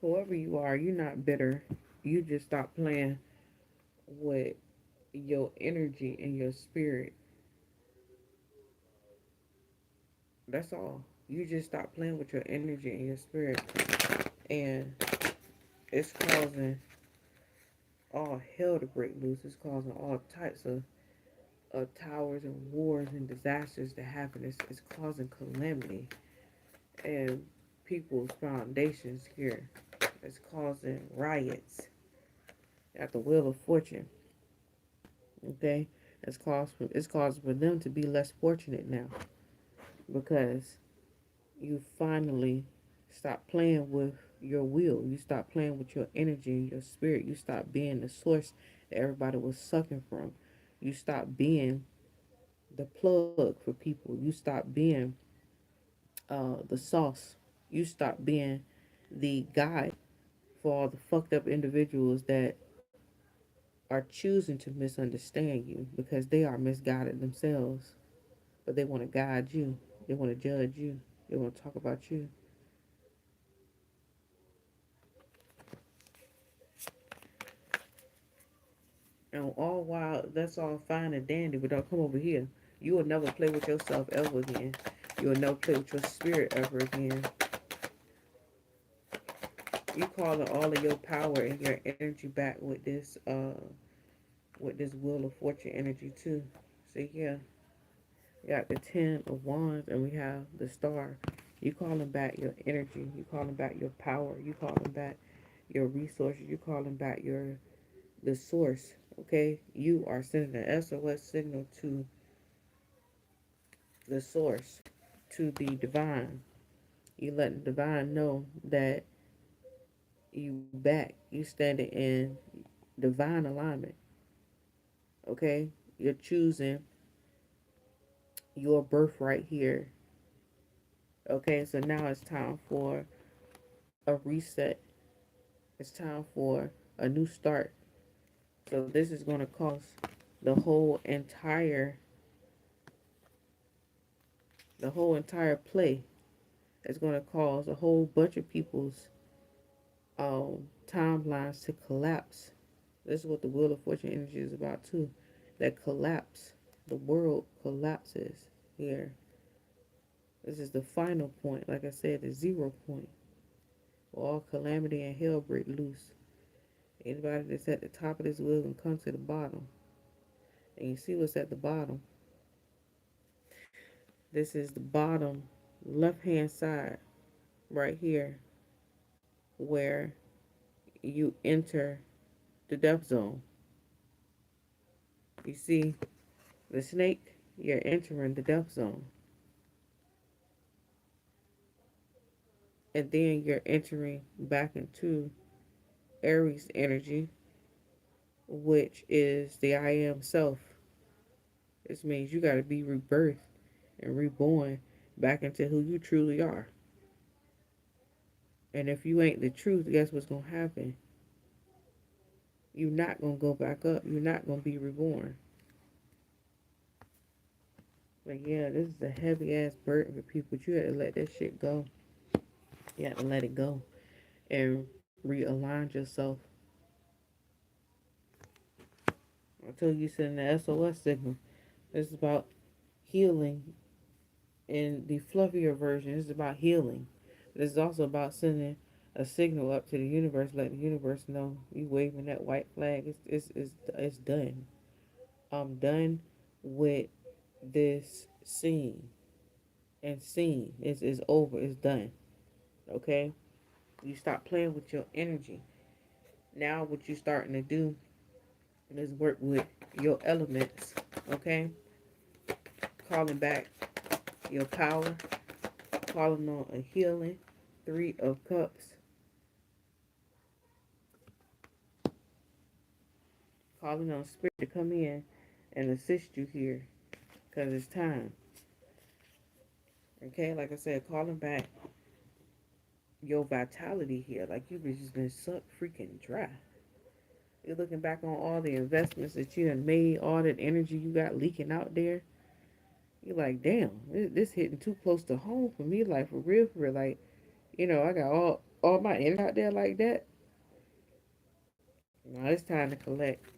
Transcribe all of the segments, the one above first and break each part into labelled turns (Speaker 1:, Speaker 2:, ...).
Speaker 1: Whoever you are, you're not bitter. You just stop playing with your energy and your spirit. That's all. You just stop playing with your energy and your spirit. And it's causing all hell to break loose. It's causing all types of towers and wars and disasters to happen. It's causing calamity and people's foundations here. It's causing riots at the wheel of fortune. Okay, it's caused for them to be less fortunate now because you finally stop playing with your will. You stop playing with your energy and your spirit. You stop being the source that everybody was sucking from. You stop being the plug for people. You stop being the sauce. You stop being the guide for all the fucked up individuals that are choosing to misunderstand you because they are misguided themselves, but they want to guide you. They want to judge you. They want to talk about you. And all while that's all fine and dandy, but don't come over here. You will never play with yourself ever again. You will never play with your spirit ever again. You calling all of your power and your energy back with this wheel of fortune energy too. So yeah, we got the 10 of Wands and we have the Star. You calling back your energy. You calling back your power. You calling back your resources. You calling back your the source. Okay, you are sending an SOS signal to the source, to the divine. You letting the divine know that you back. You standing in divine alignment. Okay, you're choosing your birthright here. Okay, so now it's time for a reset. It's time for a new start. So this is going to cause the whole entire the whole entire play. It's going to cause a whole bunch of people's timelines to collapse. This is what the Wheel of Fortune energy is about too. That collapse. The world collapses here. This is the final point. Like I said, the 0 point. All calamity and hell break loose. Anybody that's at the top of this wheel can come to the bottom. And you see what's at the bottom. This is the bottom left hand side right here where you enter the death zone. You see the snake, you're entering the death zone. And then you're entering back into Aries energy, which is the I am self. This means you got to be rebirthed and reborn back into who you truly are. And if you ain't the truth, guess what's going to happen? You're not going to go back up. You're not going to be reborn. But yeah, this is a heavy ass burden for people. But you had to let that shit go. You have to let it go and realign yourself. Until you send the SOS signal. This is about healing in the fluffier version. This is about healing. This is also about sending a signal up to the universe, letting the universe know you waving that white flag. It's done. I'm done with this scene. And scene is over. It's done. Okay? You stop playing with your energy. Now what you're starting to do is work with your elements. Okay? Calling back your power, calling on a healing. 3 of Cups, calling on spirit to come in and assist you here because it's time. Okay, like I said, calling back your vitality here. Like you've just been sucked freaking dry. You're looking back on all the investments that you have made, all that energy you got leaking out there. You're like, damn, this hitting too close to home for me. Like for real, for real. Like, I got all my energy out there like that. Now it's time to collect.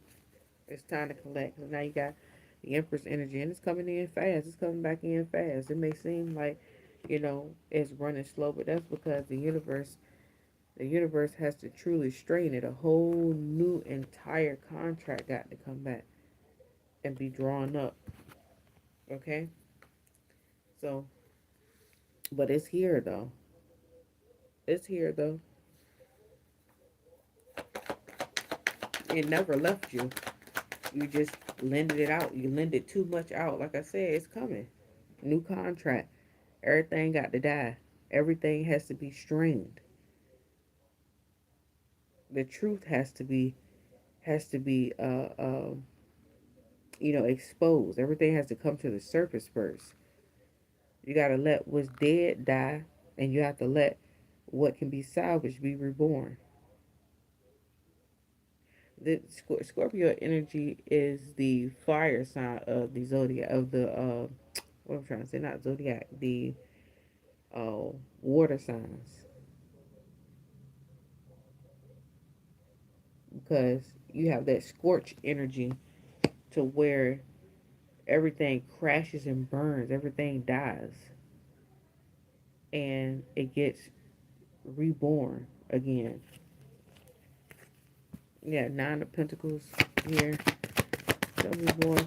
Speaker 1: It's time to collect. So now you got the Empress energy, and it's coming in fast. It's coming back in fast. It may seem like, it's running slow, but that's because the universe has to truly strain it. A whole new entire contract got to come back and be drawn up. Okay? So, but it's here though. It's here though. It never left you. You just lended it out. You lended too much out. Like I said, it's coming. New contract. Everything got to die. Everything has to be strained. The truth has to be exposed. Everything has to come to the surface first. You got to let what's dead die, and you have to let what can be salvaged be reborn. The Scorpio energy is the fire sign of the zodiac of the what I'm trying to say, not zodiac, the uh water signs, because you have that scorch energy to where everything crashes and burns, everything dies, and it gets reborn again. Yeah, Nine of Pentacles here. Show me more.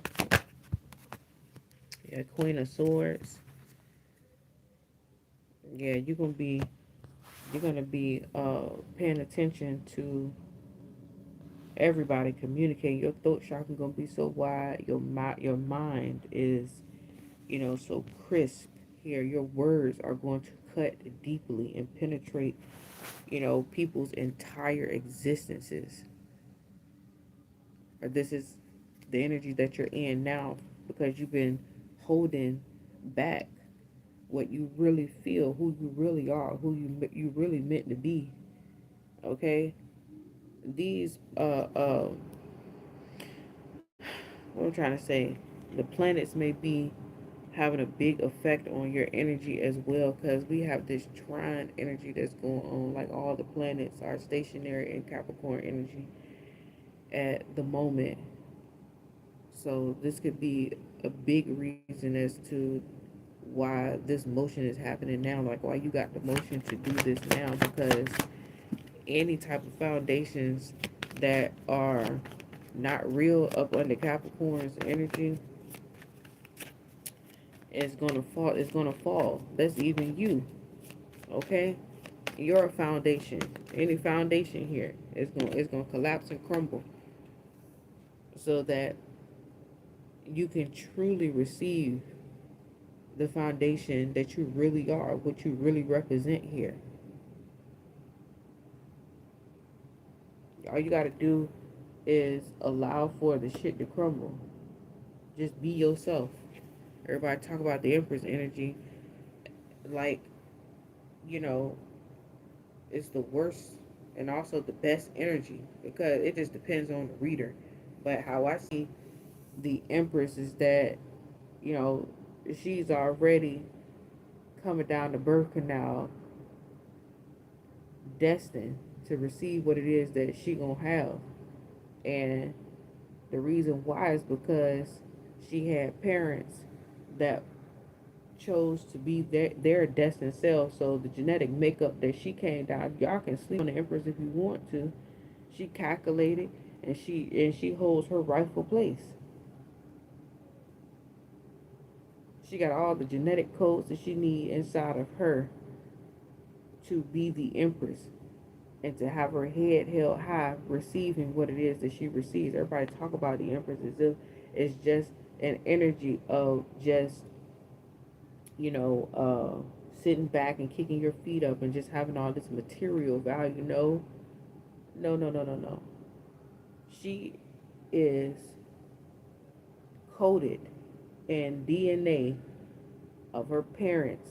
Speaker 1: Yeah, Queen of Swords. Yeah, you're gonna be paying attention to everybody communicating. Your throat chakra gonna be so wide. Your mind is so crisp here. Your words are going to cut deeply and penetrate people's entire existences. This is the energy that you're in now, because you've been holding back what you really feel, who you really are, who you really meant to be. Okay, these what I'm trying to say, the planets may be having a big effect on your energy as well, because we have this trine energy that's going on. Like, all the planets are stationary in Capricorn energy at the moment. So this could be a big reason as to why this motion is happening now, like why you got the motion to do this now, because any type of foundations that are not real up under Capricorn's energy is gonna fall. It's gonna fall. That's even you. Okay, you're a foundation. Any foundation here is gonna collapse and crumble, so that you can truly receive the foundation that you really are, what you really represent here. All you gotta do is allow for the shit to crumble. Just be yourself. Everybody talk about the Empress energy like, you know, it's the worst and also the best energy, because it just depends on the reader. But how I see the Empress is that, you know, she's already coming down the birth canal destined to receive what it is that she gonna have. And the reason why is because she had parents that chose to be their destined self. So the genetic makeup that she came down, y'all can sleep on the Empress if you want to. She calculated, and she holds her rightful place. She got all the genetic codes that she need inside of her to be the Empress, and to have her head held high, receiving what it is that she receives. Everybody talk about the Empress as if it's just an energy of just, sitting back and kicking your feet up and just having all this material value. No, no, no, no, no, no. She is coded in DNA of her parents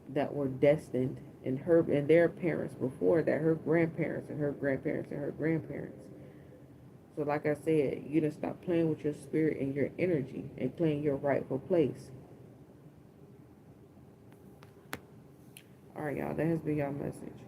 Speaker 1: that were destined, and her and their parents before that, her grandparents and her grandparents and her grandparents. So like I said, you done stop playing with your spirit and your energy and playing your rightful place. All right, y'all, that has been y'all message.